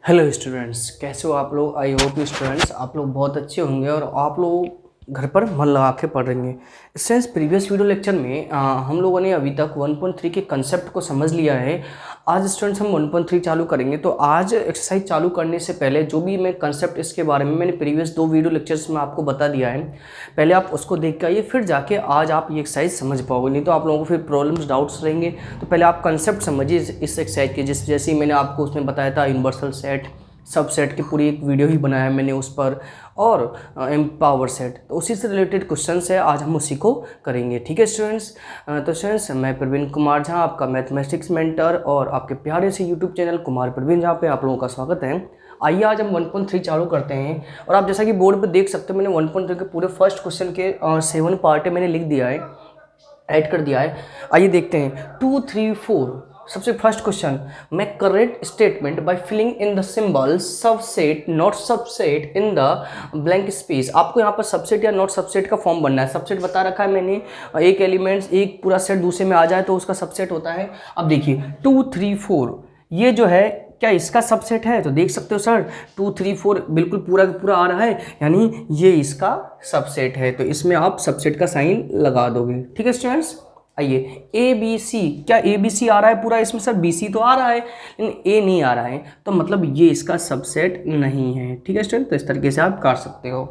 Hello students, कैसे हो आप लोग। आई होप स्टूडेंट्स आप लोग बहुत अच्छे होंगे और आप लोग घर पर मन लगा के पढ़ रहे हैं। स्टूडेंट्स, प्रीवियस वीडियो लेक्चर में हम लोगों ने अभी तक 1.3 के कंसेप्ट को समझ लिया है। आज स्टूडेंट्स हम 1.3 चालू करेंगे। तो आज एक्सरसाइज चालू करने से पहले जो भी मैं कंसेप्ट इसके बारे में मैंने प्रीवियस 2 वीडियो लेक्चर्स में आपको बता दिया है, पहले आप उसको देख के आइए, फिर जाके आज आप ये एक्सरसाइज समझ पाओगे। नहीं तो आप लोगों को फिर प्रॉब्लम्स डाउट्स रहेंगे। तो पहले आप कंसेप्ट समझिए इस एक्सरसाइज के। जैसे ही मैंने आपको उसमें बताया था यूनिवर्सल सेट, सब सेट की पूरी एक वीडियो ही बनाया मैंने उस पर, और एम्पावर सेट, तो उसी से रिलेटेड क्वेश्चन है। आज हम उसी को करेंगे। ठीक है स्टूडेंट्स। तो स्टूडेंट्स, मैं प्रवीण कुमार झा, आपका मैथमेटिक्स मेंटर और आपके प्यारे से यूट्यूब चैनल कुमार प्रवीण झा पे आप लोगों का स्वागत है। आइए आज हम 1.3 चालू करते हैं। और आप जैसा कि बोर्ड पर देख सकते हो, मैंने 1.3 के पूरे फर्स्ट क्वेश्चन के 7 पार्ट मैंने लिख दिया है, ऐड कर दिया है। आइए देखते हैं 2, 3, 4। सबसे first question, make correct statement by filling in the symbol subset not subset in the blank space. आपको यहाँ पर सबसेट या नॉट सबसेट का फॉर्म बनना है। सबसेट बता रखा है मैंने, एक एलिमेंट्स एक पूरा सेट दूसरे में आ जाए तो उसका सबसेट होता है। अब देखिए 2, 3, 4 ये जो है, क्या इसका सबसेट है? तो देख सकते हो सर 2, 3, 4 बिल्कुल पूरा का पूरा आ रहा है, यानी ये इसका सबसेट है। तो इसमें आप सबसेट का साइन लगा दोगे। ठीक है स्टूडेंट्स। आइए ए बी सी, क्या ए बी सी आ रहा है पूरा इसमें? सर बी सी तो आ रहा है लेकिन ए नहीं आ रहा है, तो मतलब ये इसका सबसेट नहीं है। ठीक है स्टूडेंट, तो इस तरीके से आप काट सकते हो।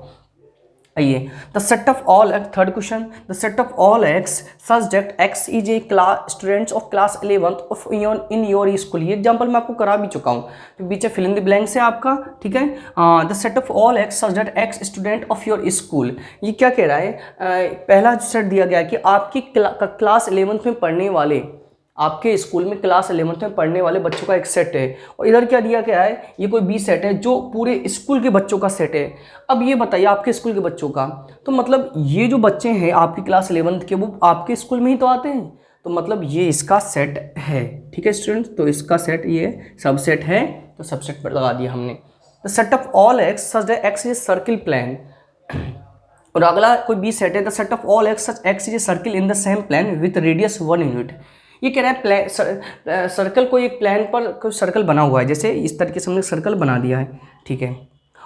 आइए, the set of all x, third question, the set of all x such that x is A class students of class 11th of in your school. ये एग्जांपल मैं आपको करा भी चुका हूँ, तो पीछे फिल इन द ब्लैंक्स है आपका। ठीक है, the set of all x such that x student of your school. ये क्या कह रहा है? पहला सेट दिया गया है कि आपकी क्लास 11th में पढ़ने वाले, आपके स्कूल में क्लास 11th में पढ़ने वाले बच्चों का एक सेट है। और इधर क्या दिया गया है? ये कोई बी सेट है जो पूरे स्कूल के बच्चों का सेट है। अब ये बताइए आपके स्कूल के बच्चों का, तो मतलब ये जो बच्चे हैं आपकी क्लास 11th के, वो आपके स्कूल में ही तो आते हैं, तो मतलब ये इसका सेट है। ठीक है स्टूडेंट्स, तो इसका सेट ये सबसेट है, तो सबसेट पर लगा दिया हमने। The set of all x such that x is circle plan. और अगला कोई बी सेट है, the set of all x such x is a circle in the same plan with radius 1 unit. ये कह रहा है सर्कल को एक प्लान पर कोई सर्कल बना हुआ है, जैसे इस तरीके से हमने सर्कल बना दिया है। ठीक है,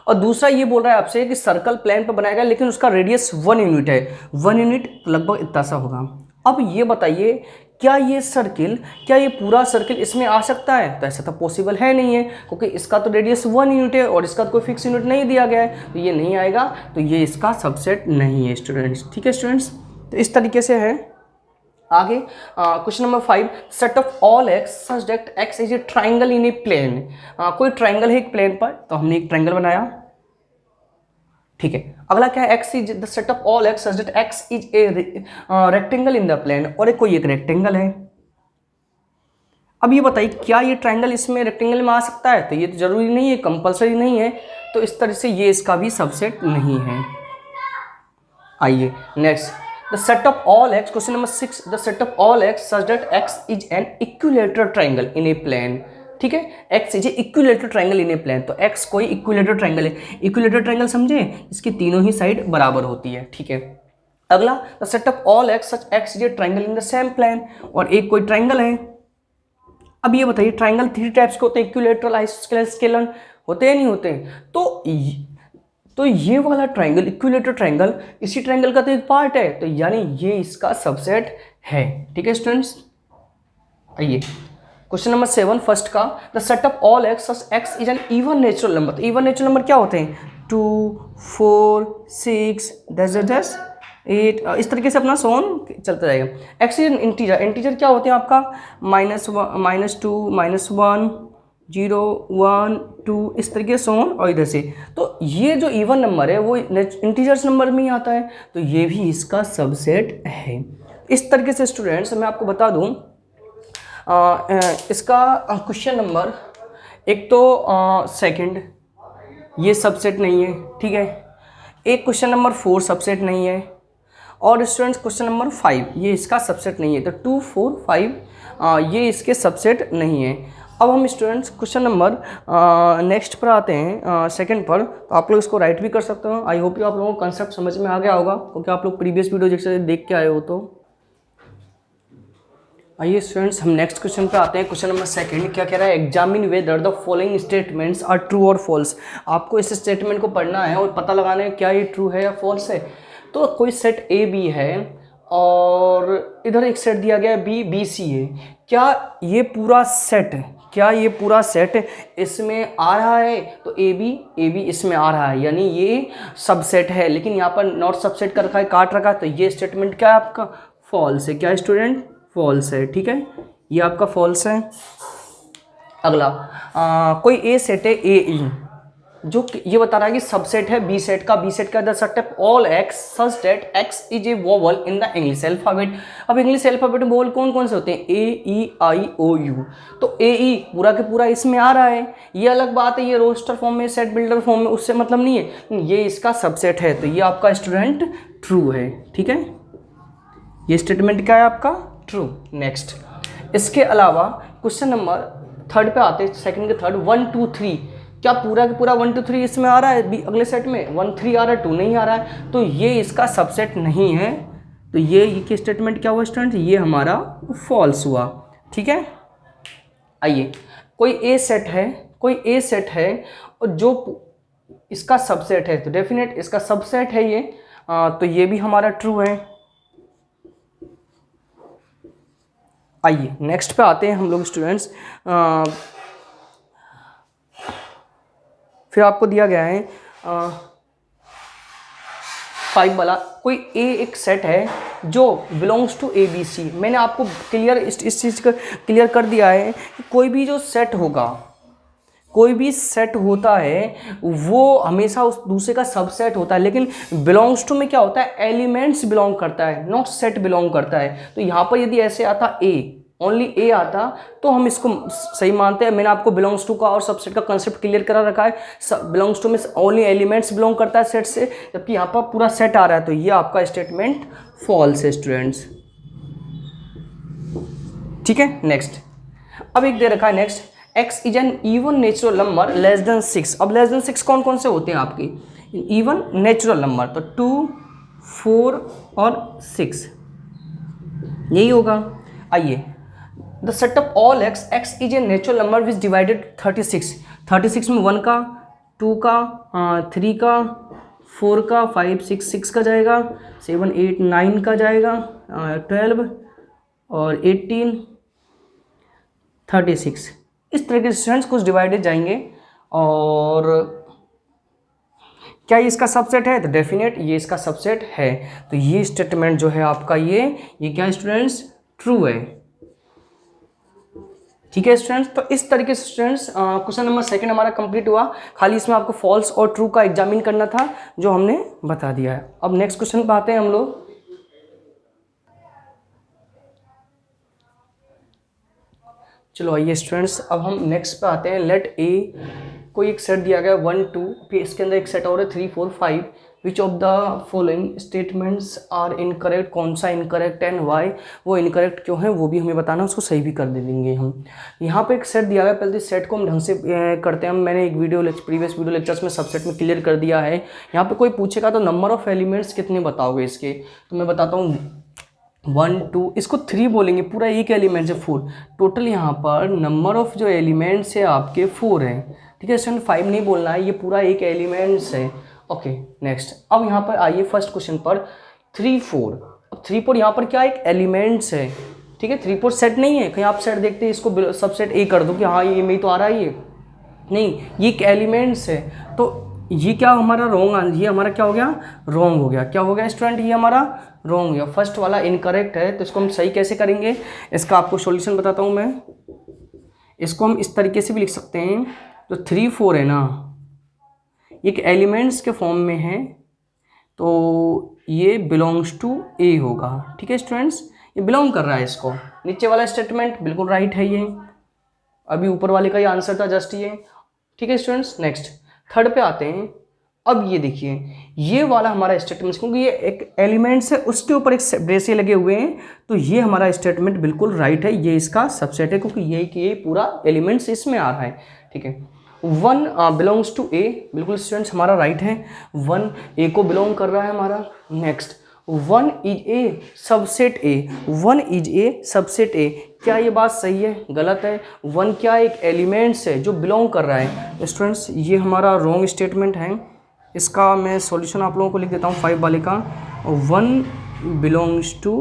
और दूसरा ये बोल रहा है आपसे कि सर्कल प्लान पर बनाया गया लेकिन उसका रेडियस 1 यूनिट है। 1 यूनिट लगभग इतना सा होगा। अब ये बताइए, क्या ये सर्किल, क्या ये पूरा सर्किल इसमें आ सकता है? तो ऐसा तो पॉसिबल है नहीं है, क्योंकि इसका तो रेडियस 1 यूनिट है और इसका तो कोई फिक्स यूनिट नहीं दिया गया है, तो ये नहीं आएगा, तो ये इसका सबसेट नहीं है स्टूडेंट्स। ठीक है स्टूडेंट्स, तो इस तरीके से है। आगे question number 5, set of all x such that x is a triangle in a plane. कोई ट्राइंगल है एक प्लेन पर, तो हमने एक ट्राइंगल बनाया। ठीक है, अगला क्या है? X is the set of all x such that x is a rectangle in the plane, और कोई एक रेक्टेंगल है। अब ये बताइए, क्या ये ट्राइंगल इसमें रेक्टेंगल में आ सकता है? तो ये तो जरूरी नहीं है, कंपल्सरी नहीं है, तो इस तरह से ये इसका भी सबसेट नहीं है। आइए next, the set of all x, question number 6, the set of all x such that x is an equilateral triangle in a plane. ठीक है, x is a equilateral triangle in a plane, तो x कोई equilateral triangle है। Equilateral triangle समझे, इसकी तीनों ही side बराबर होती है। ठीक है, अगला, the set of all x such x is a triangle in the same plane, और एक कोई ट्राइंगल है। अब ये बताइए, ट्राइंगल 3 टाइप्स के होते हैं, इक्विलेटरल, आइसोस्केलर, स्केलर, होते हैं नहीं होते हैं? तो ये वाला ट्राइंगल, इक्विलेटरल ट्राइंगल, इसी ट्राइंगल का तो एक पार्ट है, तो यानी ये इसका सबसेट है। ठीक है स्टूडेंट्स। आइए क्वेश्चन नंबर 7 फर्स्ट का, the set of all x such x is N even natural number. तो इवन नेचुरल नंबर क्या होते हैं? 2, 4, 6, 10, 8, इस तरीके से अपना सोन चलता जाएगा। X is N integer, integer क्या होते हैं आपका? -2, -1, 0, 1, 2, इस तरीके से सोन, और इधर से। तो ये जो इवन नंबर है वो इंटीजर्स नंबर में ही आता है, तो ये भी इसका सबसेट है। इस तरीके से स्टूडेंट्स मैं आपको बता दूं, इसका क्वेश्चन नंबर, एक तो सेकंड ये सबसेट नहीं है। ठीक है, एक क्वेश्चन नंबर 4 सबसेट नहीं है, और स्टूडेंट्स क्वेश्चन नंबर 5 ये इसका सबसेट नहीं है। तो 2, 4, 5 ये इसके सबसेट नहीं है। अब हम स्टूडेंट्स क्वेश्चन नंबर नेक्स्ट पर आते हैं, सेकंड पर। तो आप लोग इसको राइट भी कर सकते हो। आई होप आप लोगों को कंसेप्ट समझ में आ गया होगा, क्योंकि आप लोग प्रीवियस वीडियो जैसे देख के आए हो। तो आइए स्टूडेंट्स हम नेक्स्ट क्वेश्चन पे आते हैं। क्वेश्चन नंबर सेकंड क्या कह रहा है, examine whether the following statements are true और फॉल्स। आपको इस स्टेटमेंट को पढ़ना है और पता लगाना है क्या ये ट्रू है या फॉल्स है। तो कोई सेट ए बी है और इधर एक सेट दिया गया है बी बी सी है। क्या ये पूरा सेट, क्या ये पूरा सेट इसमें आ रहा है? तो ए बी इसमें आ रहा है, यानी ये सबसेट है। लेकिन यहाँ पर नॉट सबसेट कर रखा है, काट रखा है, तो ये स्टेटमेंट क्या है आपका? फॉल्स है। क्या स्टूडेंट? फॉल्स है। ठीक है, ये आपका फॉल्स है। अगला कोई ए सेट है ए ई, जो ये बता रहा है कि सबसेट है बी सेट का। बी सेट का दर्शाता है all x such that x is A vowel in the English alphabet. अब इंग्लिश अल्फाबेट में वोवल कौन कौन से होते हैं? ए ई आई ओ यू। तो ए ई पूरा के पूरा इसमें आ रहा है, ये अलग बात है, ये रोस्टर फॉर्म में सेट बिल्डर फॉर्म में उससे मतलब नहीं है, ये इसका सबसेट है। तो ये आपका स्टूडेंट ट्रू है। ठीक है, ये स्टेटमेंट क्या है आपका? ट्रू। नेक्स्ट, इसके अलावा क्वेश्चन नंबर थर्ड पे आते हैं, सेकंड के थर्ड 1 2 3। क्या पूरा का पूरा 1 2 3 इसमें आ रहा है? अगले सेट में 1 3 आ रहा है, 2 नहीं आ रहा है, तो ये इसका सबसेट नहीं है। तो ये स्टेटमेंट क्या हुआ स्टूडेंट? ये हमारा फॉल्स हुआ। ठीक है, आइए कोई ए सेट है, कोई ए सेट है और जो इसका सबसेट है, तो डेफिनेट इसका सबसेट है ये, तो ये भी हमारा ट्रू है। आइए नेक्स्ट पे आते हैं हम लोग स्टूडेंट्स। फिर आपको दिया गया है 5 वाला, कोई ए एक सेट है जो belongs to A B C. मैंने आपको क्लियर इस चीज़ का क्लियर कर दिया है कि कोई भी जो सेट होगा, कोई भी सेट होता है वो हमेशा उस दूसरे का सबसेट होता है। लेकिन बिलोंग्स टू में क्या होता है? एलिमेंट्स बिलोंग करता है, नॉट सेट बिलोंग करता है। तो यहाँ पर यदि ऐसे आता ए, ओनली ए आता, तो हम इसको सही मानते हैं। मैंने आपको बिलोंग्स टू का और सबसेट का कंसेप्ट क्लियर करा रखा है। बिलोंग्स टू में ओनली एलिमेंट्स बिलोंग करता है सेट से, जबकि यहाँ पर पूरा सेट आ रहा है, तो ये आपका स्टेटमेंट फॉल्स है स्टूडेंट्स। ठीक है, नेक्स्ट अब एक दे रखा है next, x is an even natural number less than 6। अब लेस देन 6 कौन कौन से होते हैं आपके? इवन नेचुरल नंबर, तो 2 4 और 6 यही होगा। आइए, the set of all x is a natural number which divided 36। 36 में 1 का, 2 का, 3 का, 4 का, 5 6 6 का जाएगा, 7 8 9 का जाएगा, 12 और 18 36। इस तरह के स्टूडेंट्स कुछ डिवाइडेड जाएंगे। और क्या ये इसका सबसेट है? तो डेफिनेट ये इसका सबसेट है। तो ये स्टेटमेंट जो है आपका ये क्या स्टूडेंट्स? ट्रू है। ठीक है स्टूडेंट्स, तो इस तरीके से स्टूडेंट्स क्वेश्चन नंबर सेकंड हमारा कंप्लीट हुआ। खाली इसमें आपको फॉल्स और ट्रू का एग्जामिन करना था, जो हमने बता दिया है। अब नेक्स्ट क्वेश्चन पे आते हैं हम लोग। चलो आइए स्टूडेंट्स, अब हम नेक्स्ट पे आते हैं। लेट ए, कोई एक सेट दिया गया 1 2, फिर इसके अंदर एक सेट और है 3 4 5। Which of the following statements are incorrect? कौन सा इनकरेक्ट एंड वाई? वो इनकरेक्ट क्यों है वो भी हमें बताना, उसको सही भी कर दे देंगे हम। यहाँ पे एक सेट दिया गया, पहले इस सेट को हम ढंग से करते हैं। मैंने एक प्रीवियस वीडियो लेक्चर्स में सबसेट में क्लियर कर दिया है। यहाँ पे कोई पूछेगा तो नंबर ऑफ एलिमेंट्स कितने बताओगे इसके, तो मैं बताता हूँ 1 2, इसको 3 बोलेंगे, पूरा एक एलिमेंट है 4। टोटल यहाँ पर नंबर ऑफ जो एलिमेंट्स है आपके 4 हैं। ठीक है स्टूडेंट, 5 नहीं बोलना है, ये पूरा एक एलिमेंट्स है। ओके नेक्स्ट, अब यहाँ पर आइए फर्स्ट क्वेश्चन पर 3 4। अब 3 4 यहाँ पर क्या एक एलिमेंट्स है। ठीक है, 3 4 सेट नहीं है। कहीं आप सेट देखते हैं, इसको सबसेट ए कर दो कि हाँ ये में तो आ रहा है, ये नहीं, ये एक एलिमेंट्स है। तो ये क्या हमारा रॉन्ग, ये हमारा क्या हो गया? रॉन्ग हो गया। क्या हो गया स्टूडेंट? ये हमारा रॉन्ग हो गया। फर्स्ट वाला इनकरेक्ट है, तो इसको हम सही कैसे करेंगे? इसका आपको सॉल्यूशन बताता हूँ मैं। इसको हम इस तरीके से भी लिख सकते हैं, तो 3 4 है ना, एक एलिमेंट्स के फॉर्म में है, तो ये बिलोंग्स टू ए होगा। ठीक है स्टूडेंट्स, ये बिलोंग कर रहा है इसको। नीचे वाला स्टेटमेंट बिल्कुल राइट है, ये अभी ऊपर वाले का ही आंसर था जस्ट ये। ठीक है स्टूडेंट्स, नेक्स्ट थर्ड पे आते हैं। अब ये देखिए, ये वाला हमारा स्टेटमेंट, क्योंकि ये एक एलिमेंट्स है उसके ऊपर एक ब्रेसियर लगे हुए हैं, तो ये हमारा स्टेटमेंट बिल्कुल राइट है, ये इसका सबसेट है, क्योंकि ये पूरा एलिमेंट्स इसमें आ रहा है। ठीक है, 1 बिलोंग्स टू ए, बिल्कुल स्टूडेंट्स हमारा राइट है, 1 ए को बिलोंग कर रहा है हमारा। Next one is a subset A, one is a subset A. क्या ये बात सही है, गलत है? वन क्या एक एलिमेंट्स है जो बिलोंग कर रहा है। स्टूडेंट्स ये हमारा रॉन्ग स्टेटमेंट है, इसका मैं सॉल्यूशन आप लोगों को लिख देता हूँ 5 वाले का। वन बिलोंग्स टू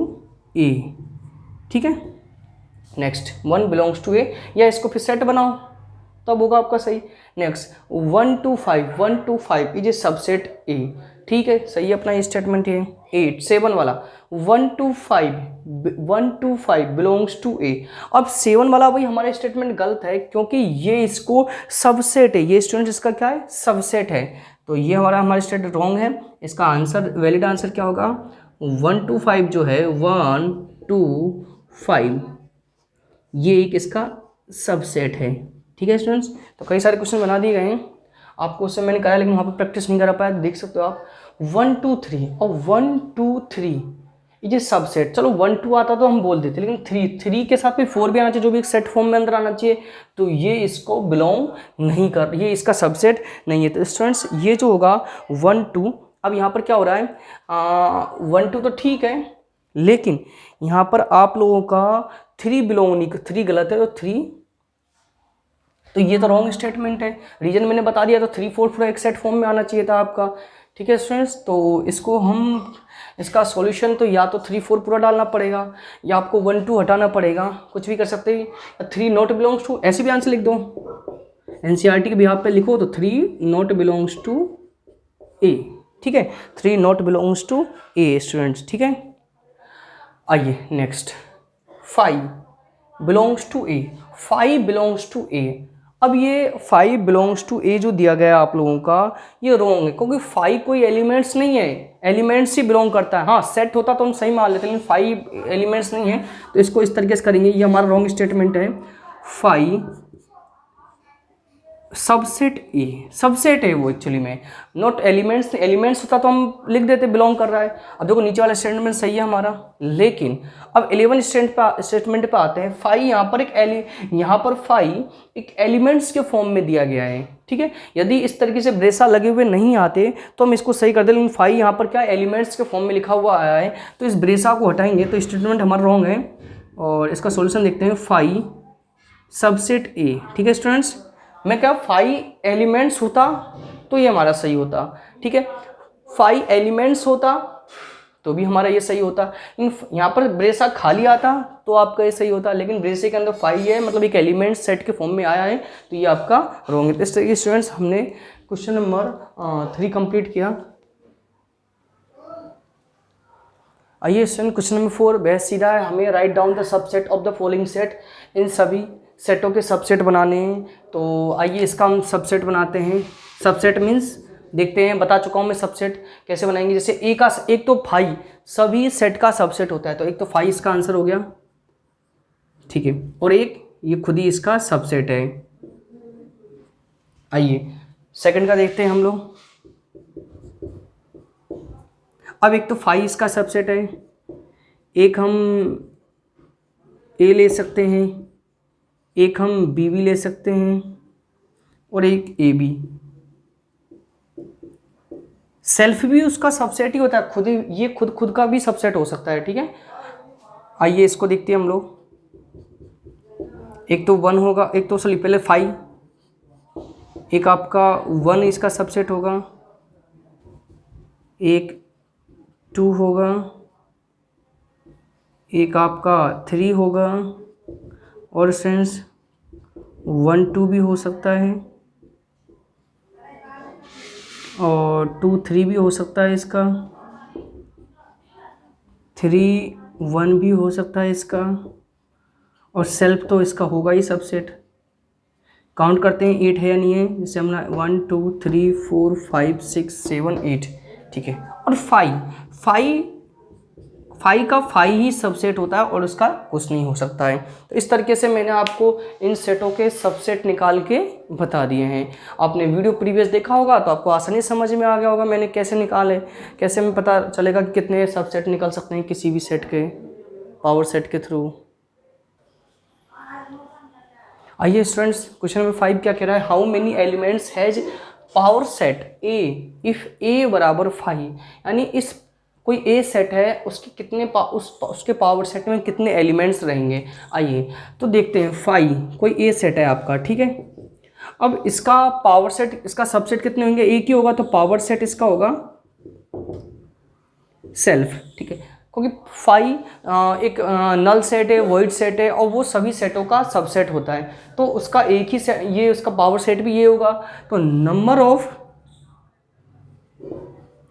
ए, ठीक है। नेक्स्ट वन बिलोंग्स टू ए, या इसको फिर सेट बनाओ तब होगा आपका सही। Next 1 to 5 is a subset A, ठीक है, सही है अपना ये स्टेटमेंट है। 8 7 वाला 1 to 5 बिलोंग्स टू ए। अब 7 वाला भाई हमारा स्टेटमेंट गलत है, क्योंकि ये इसको सबसेट है, ये स्टूडेंट इसका क्या है, सबसेट है। तो ये हमारा स्टेटमेंट रॉन्ग है। इसका आंसर, वैलिड आंसर क्या होगा, 1 to 5 जो है 1 to 5 ये एक इसका सबसेट है, ठीक है स्टूडेंट्स। तो कई सारे क्वेश्चन बना दिए गए हैं आपको, उससे मैंने कराया लेकिन वहाँ पे प्रैक्टिस नहीं करा पाया। देख सकते हो आप 1 2 3 और 1 2 3 ये सबसेट। चलो 1 2 आता तो हम बोल देते, लेकिन 3 के साथ भी 4 भी आना चाहिए, जो भी एक सेट फॉर्म में अंदर आना चाहिए। तो ये इसको बिलोंग नहीं कर, ये इसका सबसेट नहीं है। तो स्टूडेंट्स ये जो होगा 1 2, अब यहाँ पर क्या हो रहा है, 1 2 तो ठीक है, लेकिन यहाँ पर आप लोगों का 3 बिलोंग नहीं, 3 गलत है, तो 3, तो ये तो रॉन्ग स्टेटमेंट है। रीजन मैंने बता दिया, तो 3 4 पूरा एक सेट फॉर्म में आना चाहिए था आपका, ठीक है स्टूडेंट्स। तो इसको हम, इसका सॉल्यूशन तो या तो 3 4 पूरा डालना पड़ेगा, या आपको 1 2 हटाना पड़ेगा, कुछ भी कर सकते हैं। 3 नॉट बिलोंग्स टू, ऐसे भी आंसर लिख दो, एनसीईआरटी के बिहाफ पे लिखो तो 3 नॉट बिलोंग्स टू ए, ठीक है, 3 not belongs to A students, ठीक है। आइए next 5 belongs to A, 5 belongs to A. अब ये 5 बिलोंग्स टू ए जो दिया गया आप लोगों का, ये रॉन्ग है, क्योंकि 5 कोई एलिमेंट्स नहीं है, एलिमेंट्स ही बिलोंग करता है। हाँ सेट होता तो हम सही मान लेते, लेकिन 5 एलिमेंट्स नहीं है, तो इसको इस तरीके से करेंगे। ये हमारा रॉन्ग स्टेटमेंट है। 5 सबसेट ए, सबसेट है वो एक्चुअली में, नॉट एलिमेंट्स। एलिमेंट्स होता तो हम लिख देते बिलोंग कर रहा है। अब देखो नीचे वाला स्टेटमेंट सही है हमारा, लेकिन अब 11 स्टेटमेंट पे आते हैं। 5 यहाँ पर यहाँ पर 5 एक एलिमेंट्स के फॉर्म में दिया गया है, ठीक है। यदि इस तरीके से ब्रेसा लगे हुए नहीं आते तो हम इसको सही कर दें, लेकिन 5 यहाँ पर क्या एलिमेंट्स के फॉर्म में लिखा हुआ आया है, तो इस ब्रेसा को हटाएंगे, तो स्टेटमेंट हमारा रॉन्ग है। और इसका सोल्यूशन देखते हैं, 5 सबसेट ए, ठीक है स्टूडेंट्स। मैं क्या 5 एलिमेंट्स होता तो ये हमारा सही होता, ठीक है। 5 एलिमेंट्स होता तो भी हमारा ये सही होता, लेकिन यहाँ पर ब्रेसा खाली आता तो आपका ये सही होता, लेकिन ब्रेसे के अंदर 5 है, मतलब एक एलिमेंट सेट के फॉर्म में आया है, तो ये आपका रॉन्ग है। इस तरीके स्टूडेंट्स हमने क्वेश्चन नंबर 3 कंप्लीट किया। आइए स्टूडेंट क्वेश्चन नंबर 4 बेहद सीधा है। हमें write down the subset of the following set, इन सभी सेटों के सबसेट बनाने हैं। तो आइए इसका हम सबसेट बनाते हैं। सबसेट मीन्स देखते हैं, बता चुका हूँ मैं सबसेट कैसे बनाएंगे। जैसे एक तो 5 सभी सेट का सबसेट होता है, तो एक तो 5 इसका आंसर हो गया, ठीक है, और एक ये खुद ही इसका सबसेट है। आइए सेकंड का देखते हैं हम लोग। अब एक तो 5 इसका सबसेट है, एक हम ए ले सकते हैं, एक हम बी भी ले सकते हैं, और एक ए बी। सेल्फ भी उसका सबसेट ही होता है, खुद ही ये खुद का भी सबसेट हो सकता है, ठीक है। आइए इसको देखते हैं हम लोग। एक तो 1 होगा, एक तो सॉरी पहले 5, एक आपका 1 इसका सबसेट होगा, एक 2 होगा, एक आपका 3 होगा, और सेंस 1 2 भी हो सकता है, और 2 3 भी हो सकता है इसका, 3 1 भी हो सकता है इसका, और सेल्फ तो इसका होगा ही सबसेट। काउंट करते हैं 8 है या नहीं है, जैसे हमने 1 2 3 4 5 6 7 8, ठीक है। और 5 का 5 ही सबसेट होता है, और उसका कुछ नहीं हो सकता है। तो इस तरीके से मैंने आपको इन सेटों के सबसेट निकाल के बता दिए हैं। आपने वीडियो प्रीवियस देखा होगा तो आपको आसानी समझ में आ गया होगा मैंने कैसे निकाले, कैसे हमें पता चलेगा कि कितने सबसेट निकल सकते हैं किसी भी सेट के पावर सेट के थ्रू। आइए स्टूडेंट्स क्वेश्चन नंबर 5 क्या कह रहा है, how many elements has power set A if A बराबर 5। यानी इस कोई ए सेट है, उसके कितने उसके पावर सेट में कितने एलिमेंट्स रहेंगे। आइए तो देखते हैं। फाइव कोई ए सेट है आपका, ठीक है। अब इसका पावर सेट, इसका सबसेट कितने होंगे, एक ही होगा, तो पावर सेट इसका होगा सेल्फ, ठीक है। क्योंकि फाइव एक नल सेट है, वॉइड सेट है, और वो सभी सेटों का सबसेट होता है, तो उसका एक ही सेट, ये उसका पावर सेट भी ये होगा। तो नंबर ऑफ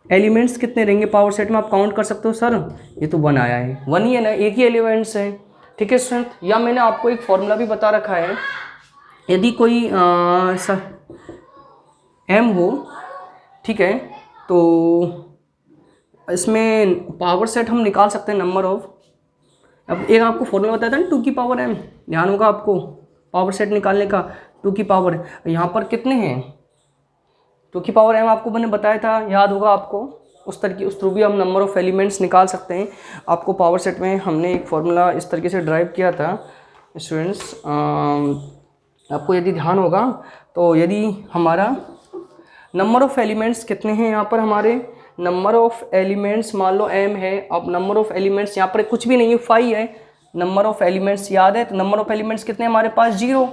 एलिमेंट्स कितने रहेंगे पावर सेट में, आप काउंट कर सकते हो। सर ये तो वन आया है, वन ही है ना, एक ही एलिमेंट्स है, ठीक है स्टूडेंट। या मैंने आपको एक फॉर्मूला भी बता रखा है, यदि कोई एम हो, ठीक है, तो इसमें पावर सेट हम निकाल सकते हैं नंबर ऑफ। अब एक आपको फॉर्मूला बताया था ना, 2 की पावर m, ध्यान होगा आपको पावर सेट निकालने का। 2 की पावर यहाँ पर कितने हैं, 2 की पावर m आपको मैंने बताया था, याद होगा आपको। उस तरीके उस थ्रू भी हम नंबर ऑफ़ एलिमेंट्स निकाल सकते हैं। आपको पावर सेट में हमने एक फॉर्मूला इस तरीके से ड्राइव किया था स्टूडेंट्स, आपको यदि ध्यान होगा तो। यदि हमारा नंबर ऑफ़ एलिमेंट्स कितने हैं यहाँ पर, हमारे नंबर ऑफ़ एलिमेंट्स मान लो m है। अब नंबर ऑफ़ एलिमेंट्स यहाँ पर कुछ भी नहीं है, 5 है। नंबर ऑफ़ एलिमेंट्स याद है, तो नंबर ऑफ़ एलिमेंट्स कितने हमारे पास, 0।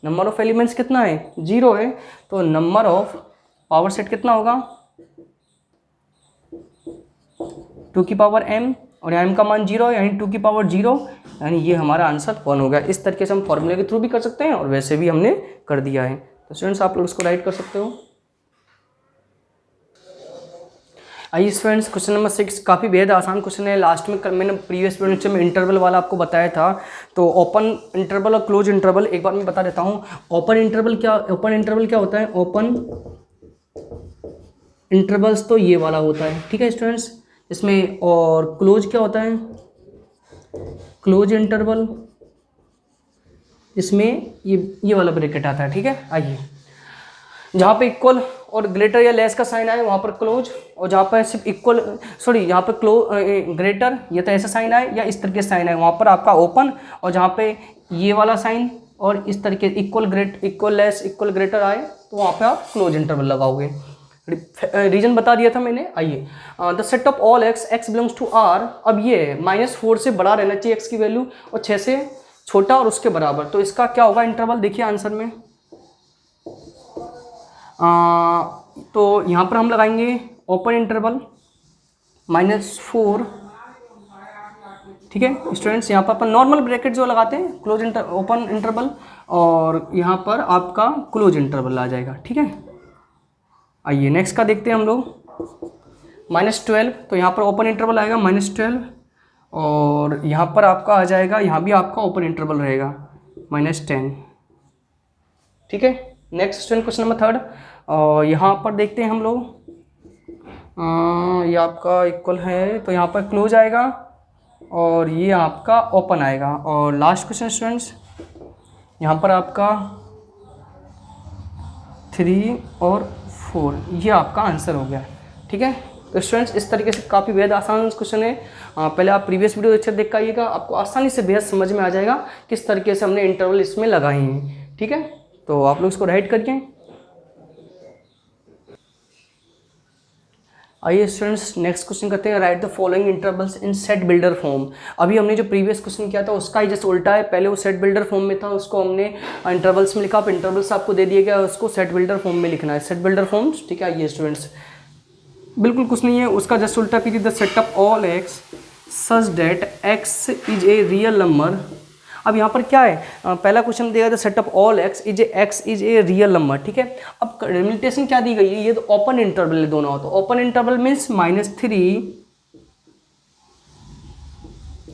नंबर ऑफ़ एलिमेंट्स कितना है, 0 है। तो नंबर ऑफ़ पावर सेट कितना होगा, 2 की पावर m, और m का मान 0 यानी 2 की पावर 0, यानी ये हमारा आंसर 1 हो गया। इस तरीके से हम फॉर्मूले के थ्रू भी कर सकते हैं, और वैसे भी हमने कर दिया है। तो स्टूडेंट्स आप लोग इसको राइट कर सकते हो। आइए स्टूडेंट्स, क्वेश्चन नंबर 6 काफ़ी बेहद आसान क्वेश्चन है। लास्ट में मैंने प्रीवियस वीडियो लेक्चर में इंटरवल वाला आपको बताया था। तो ओपन इंटरवल और क्लोज इंटरवल एक बार मैं बता देता हूँ। ओपन इंटरवल क्या होता है, ओपन इंटरवल्स तो ये वाला होता है, ठीक है स्टूडेंट्स, इसमें। और क्लोज क्या होता है, क्लोज इंटरवल, इसमें ये वाला ब्रैकेट आता है, ठीक है। आइए, जहाँ पे इक्वल और ग्रेटर या लेस का साइन आए वहाँ पर क्लोज, और जहाँ पर सिर्फ इक्वल, सॉरी यहाँ पर ग्रेटर या तो ऐसा साइन आए या इस तरीके से साइन आए वहाँ पर आपका ओपन, और जहाँ पे ये वाला साइन और इस तरीके इक्वल लेस इक्वल ग्रेटर आए तो वहाँ पे आप क्लोज इंटरवल लगाओगे। रीजन बता दिया था मैंने। आइए, the set of all x belongs to R. अब ये -4 से बड़ा रहना चाहिए एक्स की वैल्यू, और 6 से छोटा और उसके बराबर। तो इसका क्या होगा इंटरवल, देखिए आंसर में। तो यहाँ पर हम लगाएंगे ओपन इंटरवल -4, ठीक है स्टूडेंट्स। यहाँ पर अपन नॉर्मल ब्रैकेट जो लगाते हैं, ओपन इंटरवल, और यहाँ पर आपका क्लोज इंटरवल आ जाएगा, ठीक है। आइए नेक्स्ट का देखते हैं हम लोग। -12, तो यहाँ पर ओपन इंटरवल आएगा -12, और यहाँ पर आपका आ जाएगा, यहाँ भी आपका ओपन इंटरवल रहेगा -10, ठीक है। नेक्स्ट स्टूडेंट क्वेश्चन नंबर 3, और यहाँ पर देखते हैं हम लोग। ये आपका इक्वल है तो यहाँ पर क्लोज आएगा, और ये आपका ओपन आएगा। और लास्ट क्वेश्चन स्टूडेंट्स, यहाँ पर आपका 3 और 4, ये आपका आंसर हो गया, ठीक है। तो स्टूडेंट्स इस तरीके से काफ़ी बेहद आसान क्वेश्चन है। पहले आप प्रीवियस वीडियो लेक्चर देख के आइएगा, आपको आसानी से बेहद समझ में आ जाएगा किस तरीके से हमने इंटरवल इसमें लगाए हैं, ठीक है। तो आप लोग इसको राइट करिए। आइए स्टूडेंट्स नेक्स्ट क्वेश्चन करते हैं। Right the following intervals in set builder form. अभी हमने जो प्रीवियस क्वेश्चन किया था उसका ही जस्ट उल्टा है। पहले वो सेट बिल्डर फॉर्म में था, उसको हमने इंटरवल्स में लिखा। अब इंटरवल्स आपको दे दिया गया, उसको सेट बिल्डर फॉर्म में लिखना है, सेट बिल्डर फॉर्म्स, ठीक है। आइए स्टूडेंट्स, बिल्कुल कुछ नहीं है, उसका जस्ट उल्टा कीजिए। The set of all x such that x is a real number. अब यहाँ पर क्या है, पहला क्वेश्चन देगा the set of all x is a real number, ठीक है। अब लिमिटेशन क्या दी गई है, ये तो ओपन इंटरवल है दोनों, तो ओपन इंटरवल मीन्स -3,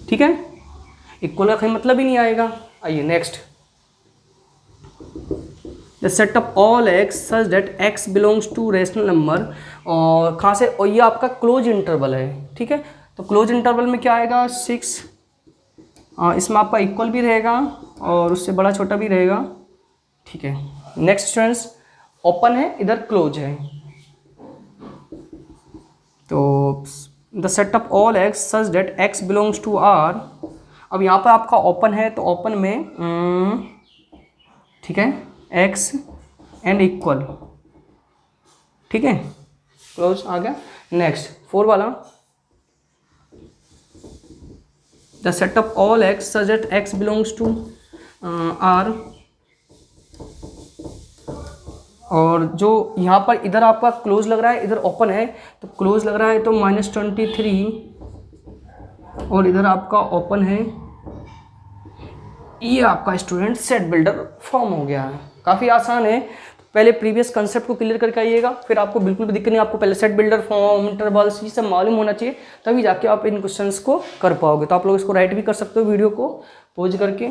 ठीक है। इक्वल का कोई मतलब ही नहीं आएगा। आइए next, the set of all x such that x belongs to rational number. और कहाँ से, और ये आपका क्लोज इंटरवल है, ठीक है। तो क्लोज इंटरवल में क्या आएगा, 6, इसमें आपका इक्वल भी रहेगा और उससे बड़ा छोटा भी रहेगा, ठीक है। नेक्स्ट स्टूडेंट्स, ओपन है इधर क्लोज है, तो the set of all x such that x belongs to R. अब यहाँ पर आपका ओपन है तो ओपन में ठीक है एक्स एंड इक्वल, ठीक है, क्लोज आ गया। नेक्स्ट 4 वाला, the set of all x such that x belongs to R, और जो यहाँ पर इधर आपका क्लोज लग रहा है, इधर ओपन है, तो क्लोज लग रहा है तो -23 और इधर आपका ओपन है, ये आपका स्टूडेंट सेट बिल्डर फॉर्म हो गया है। काफ़ी आसान है। पहले प्रीवियस कंसेप्ट को क्लियर करके आइएगा, फिर आपको बिल्कुल भी दिक्कत नहीं, आपको पहले सेट बिल्डर फॉर्म इंटरवल्स ये सब मालूम होना चाहिए, तभी जाके आप इन क्वेश्चंस को कर पाओगे। तो आप लोग इसको राइट भी कर सकते हो वीडियो को पॉज करके।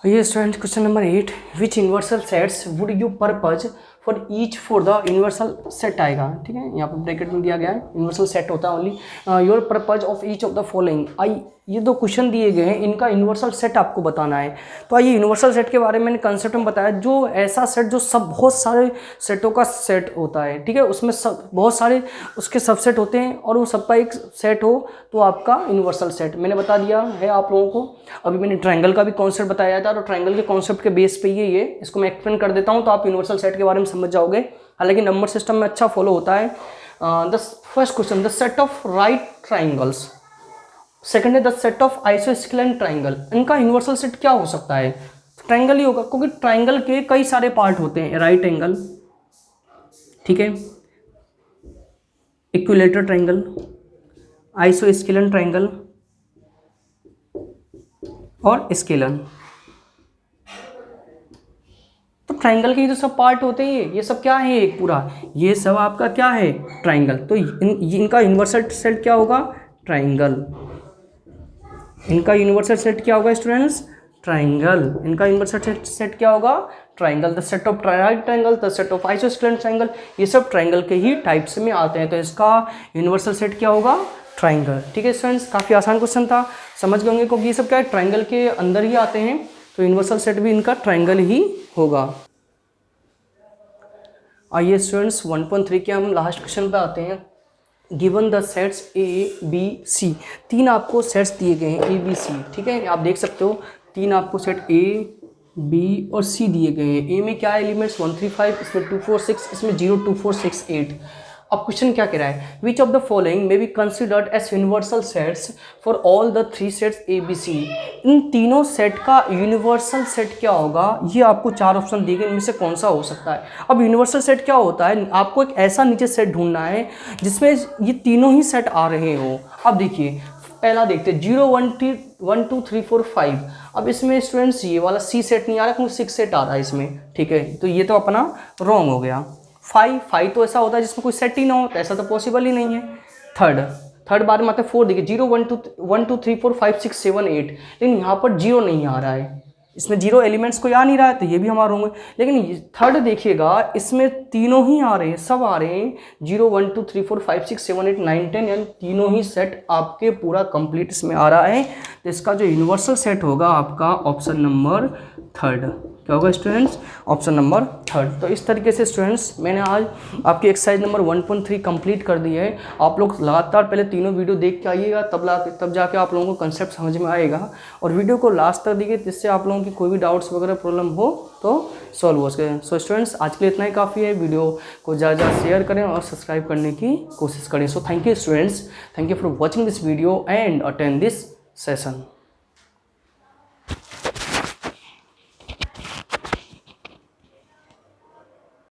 ये student question number 8, which universal sets would you purpose for each for the universal set आएगा, ठीक है, यहाँ पर ब्रैकेट में दिया गया है यूनिवर्सल सेट होता है only. Your purpose of each of the following, ये दो क्वेश्चन दिए गए हैं, इनका यूनिवर्सल सेट आपको बताना है। तो आइए यूनिवर्सल सेट के बारे में मैंने कंसेप्ट में बताया, जो ऐसा सेट जो सब बहुत सारे सेटों का सेट होता है, ठीक है, उसमें सब बहुत सारे उसके सबसेट होते हैं और वो सबका एक सेट हो तो आपका यूनिवर्सल सेट मैंने बता दिया है आप लोगों को। अभी मैंने ट्रायंगल का भी कॉन्सेप्ट बताया था, और ट्रायंगल के कॉन्सेप्ट के बेस पे ये इसको मैं एक्सप्लेन कर देता हूँ तो आप यूनिवर्सल सेट के बारे में समझ जाओगे। हालांकि नंबर सिस्टम में अच्छा फॉलो होता है। The first question, the set of right triangles. Second है the set of isosceles triangle. इनका यूनिवर्सल सेट क्या हो सकता है? ट्राइंगल ही होगा, क्योंकि ट्राइंगल के कई सारे पार्ट होते हैं। राइट एंगल, ठीक है, इक्विलेटरल ट्राइंगल, आइसोस्केलेन ट्राइंगल और स्केलन। तो ट्राइंगल के जो सब पार्ट होते हैं ये सब क्या है, एक पूरा ये सब आपका क्या है, ट्राइंगल। तो इनका यूनिवर्सल सेट क्या होगा, ट्राइंगल। इनका यूनिवर्सल सेट क्या होगा स्टूडेंट्स, ट्राइंगल। इनका यूनिवर्सल सेट क्या होगा, triangle. The set of right triangle, the set of isosceles triangle, ये सब ट्राइंगल के ही टाइप्स में आते हैं। तो इसका यूनिवर्सल सेट क्या होगा, ट्राइंगल। ठीक है स्टूडेंट्स, काफ़ी आसान क्वेश्चन था, समझ गए होंगे, क्योंकि ये सब क्या है, ट्राइंगल के अंदर ही आते हैं। तो यूनिवर्सल सेट भी इनका ट्राइंगल ही होगा। आइए स्टूडेंट्स 1.3 के हम लास्ट क्वेश्चन पे आते हैं। Given the sets A B C, तीन आपको सेट्स दिए गए हैं ए बी सी, ठीक है, आप देख सकते हो तीन आपको सेट ए बी और सी दिए गए हैं। ए में क्या है एलिमेंट्स 1 3 5, इसमें 2 4 6, इसमें 0 2 4 6 8। अब क्वेश्चन क्या कह रहा है, which of the following may be considered as universal sets for all the 3 sets A B C. इन तीनों सेट का यूनिवर्सल सेट क्या होगा, ये आपको चार ऑप्शन दिए गए, इनमें से कौन सा हो सकता है। अब यूनिवर्सल सेट क्या होता है, आपको एक ऐसा नीचे सेट ढूंढना है जिसमें ये तीनों ही सेट आ रहे हो। अब देखिए पहला देखते हैं 0 1 2 3 4 5। अब इसमें स्टूडेंट्स ये वाला सी सेट नहीं आ रहा, क्योंकि 6 सेट आ रहा है इसमें, ठीक है, तो ये तो अपना रॉन्ग हो गया। 5 तो ऐसा होता है जिसमें कोई सेट ही ना हो, तो ऐसा तो पॉसिबल ही नहीं है। थर्ड बार में आता है 4, देखिए 0 1 2 3 4 5 6 7 8, लेकिन यहाँ पर 0 नहीं आ रहा है, इसमें 0 एलिमेंट्स कोई आ नहीं रहा है, तो ये भी हमारा होंगे। लेकिन थर्ड देखिएगा, इसमें तीनों ही आ रहे हैं, सब आ रहे हैं 0 1 2 3 4 5 6 7 8 9 10, यानी तीनों ही सेट आपके पूरा कंप्लीट इसमें आ रहा है। तो इसका जो यूनिवर्सल सेट होगा आपका ऑप्शन नंबर थर्ड, क्या होगा स्टूडेंट्स, ऑप्शन नंबर थर्ड। तो इस तरीके से स्टूडेंट्स मैंने आज आपकी एक्सरसाइज नंबर 1.3 कंप्लीट कर दी है। आप लोग लगातार पहले तीनों वीडियो देख के आइएगा, तब जाके आप लोगों को कंसेप्ट समझ में आएगा, और वीडियो को लास्ट तक देखिए, जिससे आप लोगों की कोई भी डाउट्स वगैरह प्रॉब्लम हो तो सॉल्व हो सके। सो स्टूडेंट्स आज के लिए इतना ही काफ़ी है। वीडियो को ज़्यादा शेयर करें और सब्सक्राइब करने की कोशिश करें। So thank you students, thank you for watching this video and attend this session.